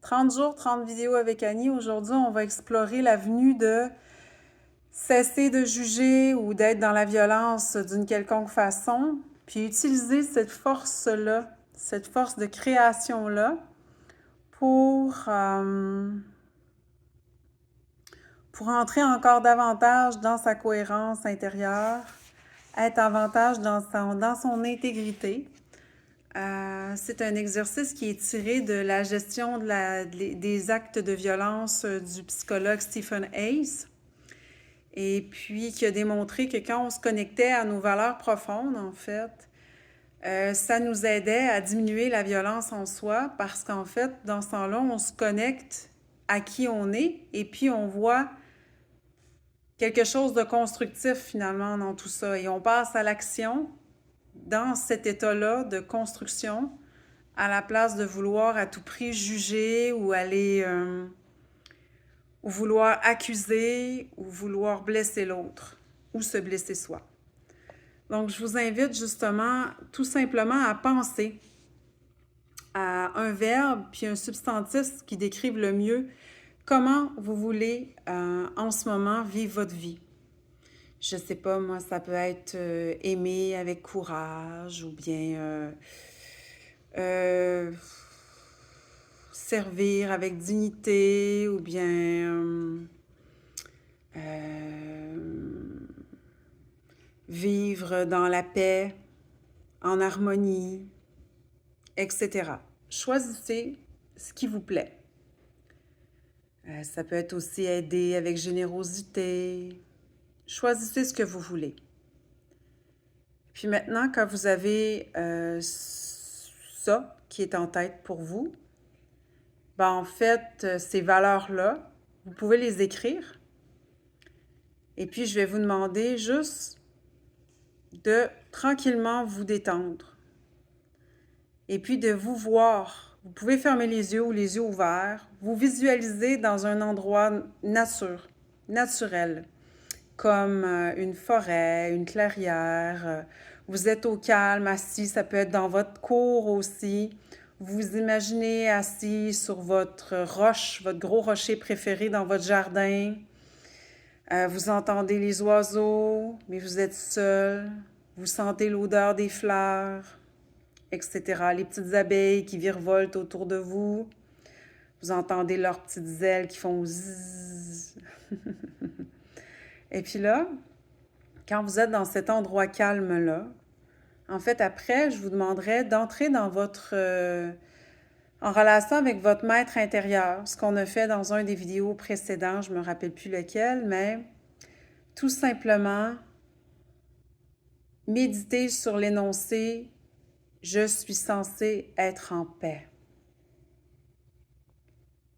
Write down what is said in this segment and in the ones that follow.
30 jours, 30 vidéos avec Annie. Aujourd'hui, on va explorer l'avenue de cesser de juger ou d'être dans la violence d'une quelconque façon, puis utiliser cette force-là, cette force de création-là pour entrer encore davantage dans sa cohérence intérieure, être davantage dans son intégrité. C'est un exercice qui est tiré de la gestion des actes de violence du psychologue Stephen Hayes, et puis qui a démontré que quand on se connectait à nos valeurs profondes, en fait, ça nous aidait à diminuer la violence en soi parce qu'en fait, dans ce temps-là, on se connecte à qui on est et puis on voit quelque chose de constructif finalement dans tout ça et on passe à l'action dans cet état-là de construction à la place de vouloir à tout prix juger ou aller ou vouloir accuser ou vouloir blesser l'autre ou se blesser soi. Donc, je vous invite justement tout simplement à penser à un verbe puis un substantif qui décrivent le mieux comment vous voulez en ce moment vivre votre vie. Je sais pas, moi, ça peut être aimer avec courage ou bien servir avec dignité ou bien vivre dans la paix, en harmonie, etc. Choisissez ce qui vous plaît. Ça peut être aussi aider avec générosité. Choisissez ce que vous voulez. Puis maintenant, quand vous avez ça qui est en tête pour vous, ben en fait, ces valeurs-là, vous pouvez les écrire. Et puis, je vais vous demander juste de tranquillement vous détendre. Et puis de vous voir. Vous pouvez fermer les yeux ou les yeux ouverts. Vous visualisez dans un endroit naturel, comme une forêt, une clairière. Vous êtes au calme, assis, ça peut être dans votre cour aussi. Vous imaginez assis sur votre roche, votre gros rocher préféré dans votre jardin. Vous entendez les oiseaux, mais vous êtes seul. Vous sentez l'odeur des fleurs, etc. Les petites abeilles qui virevoltent autour de vous. Vous entendez leurs petites ailes qui font zzzz. Et puis là, quand vous êtes dans cet endroit calme-là, en fait, après, je vous demanderais d'entrer dans votre... en relation avec votre maître intérieur, ce qu'on a fait dans un des vidéos précédents, je ne me rappelle plus lequel, mais tout simplement méditer sur l'énoncé « Je suis censé être en paix ».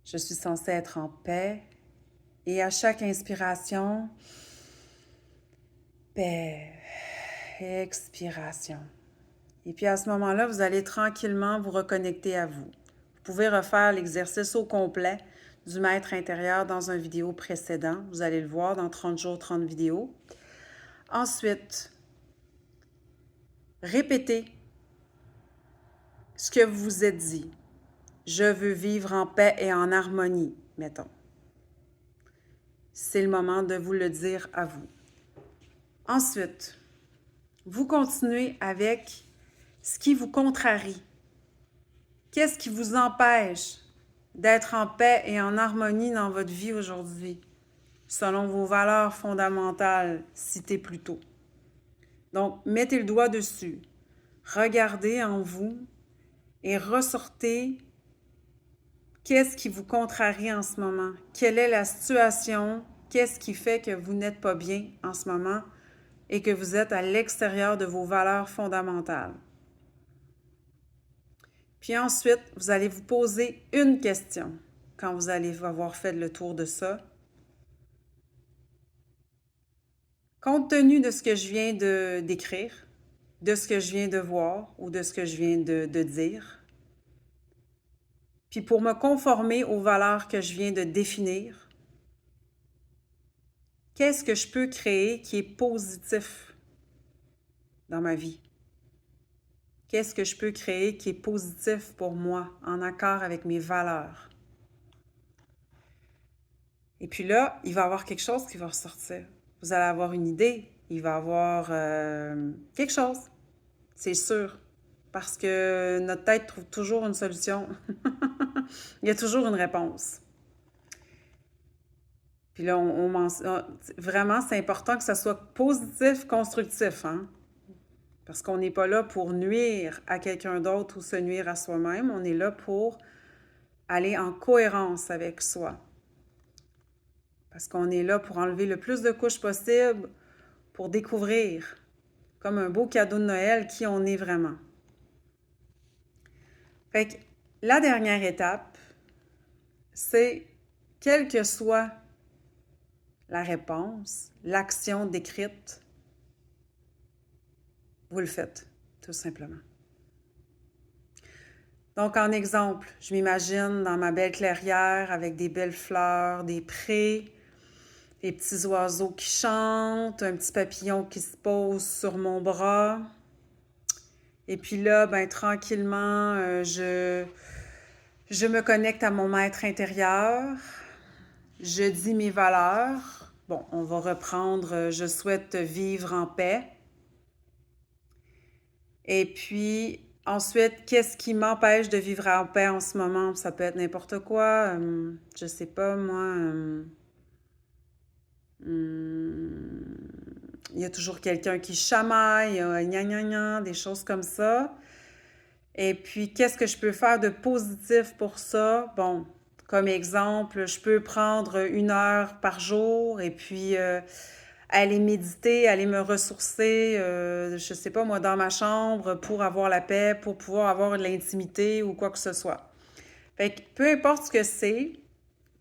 Je suis censé être en paix et à chaque inspiration, paix, expiration. Et puis à ce moment-là, vous allez tranquillement vous reconnecter à vous. Vous pouvez refaire l'exercice au complet du maître intérieur dans une vidéo précédente. Vous allez le voir dans 30 jours, 30 vidéos. Ensuite, répétez ce que vous vous êtes dit. Je veux vivre en paix et en harmonie, mettons. C'est le moment de vous le dire à vous. Ensuite, vous continuez avec ce qui vous contrarie. Qu'est-ce qui vous empêche d'être en paix et en harmonie dans votre vie aujourd'hui, selon vos valeurs fondamentales citées plus tôt? Donc, mettez le doigt dessus. Regardez en vous et ressortez qu'est-ce qui vous contrarie en ce moment. Quelle est la situation? Qu'est-ce qui fait que vous n'êtes pas bien en ce moment et que vous êtes à l'extérieur de vos valeurs fondamentales? Puis ensuite, vous allez vous poser une question quand vous allez avoir fait le tour de ça. Compte tenu de ce que je viens de décrire, de ce que je viens de voir ou de ce que je viens de dire, puis pour me conformer aux valeurs que je viens de définir, qu'est-ce que je peux créer qui est positif dans ma vie? Qu'est-ce que je peux créer qui est positif pour moi, en accord avec mes valeurs? Et puis là, il va y avoir quelque chose qui va ressortir. Vous allez avoir une idée, il va y avoir quelque chose, c'est sûr. Parce que notre tête trouve toujours une solution. Il y a toujours une réponse. Puis là, vraiment, c'est important que ça soit positif, constructif, hein? Parce qu'on n'est pas là pour nuire à quelqu'un d'autre ou se nuire à soi-même. On est là pour aller en cohérence avec soi. Parce qu'on est là pour enlever le plus de couches possible, pour découvrir, comme un beau cadeau de Noël, qui on est vraiment. Fait que la dernière étape, c'est quelle que soit la réponse, l'action décrite, vous le faites, tout simplement. Donc, en exemple, je m'imagine dans ma belle clairière avec des belles fleurs, des prés, des petits oiseaux qui chantent, un petit papillon qui se pose sur mon bras. Et puis là, ben tranquillement, je me connecte à mon maître intérieur. Je dis mes valeurs. Bon, on va reprendre, je souhaite vivre en paix. Et puis, ensuite, qu'est-ce qui m'empêche de vivre en paix en ce moment? Ça peut être n'importe quoi. Je sais pas, moi. Il y a toujours quelqu'un qui chamaille, gna gna gna, des choses comme ça. Et puis, qu'est-ce que je peux faire de positif pour ça? Bon, comme exemple, je peux prendre 1 heure par jour et puis aller méditer, aller me ressourcer, je sais pas moi, dans ma chambre pour avoir la paix, pour pouvoir avoir de l'intimité ou quoi que ce soit. Fait que peu importe ce que c'est,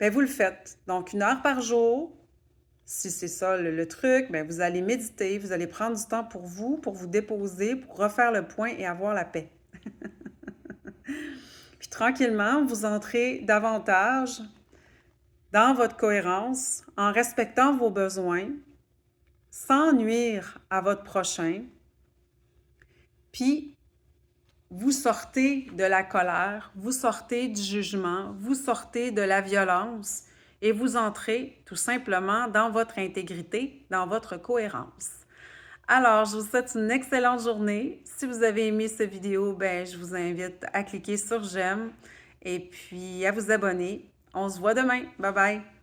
ben vous le faites. Donc 1 heure par jour, si c'est ça le truc, ben vous allez méditer, vous allez prendre du temps pour vous déposer, pour refaire le point et avoir la paix. Puis tranquillement, vous entrez davantage dans votre cohérence en respectant vos besoins, sans nuire à votre prochain, puis vous sortez de la colère, vous sortez du jugement, vous sortez de la violence et vous entrez tout simplement dans votre intégrité, dans votre cohérence. Alors, je vous souhaite une excellente journée. Si vous avez aimé cette vidéo, ben, je vous invite à cliquer sur j'aime et puis à vous abonner. On se voit demain. Bye bye!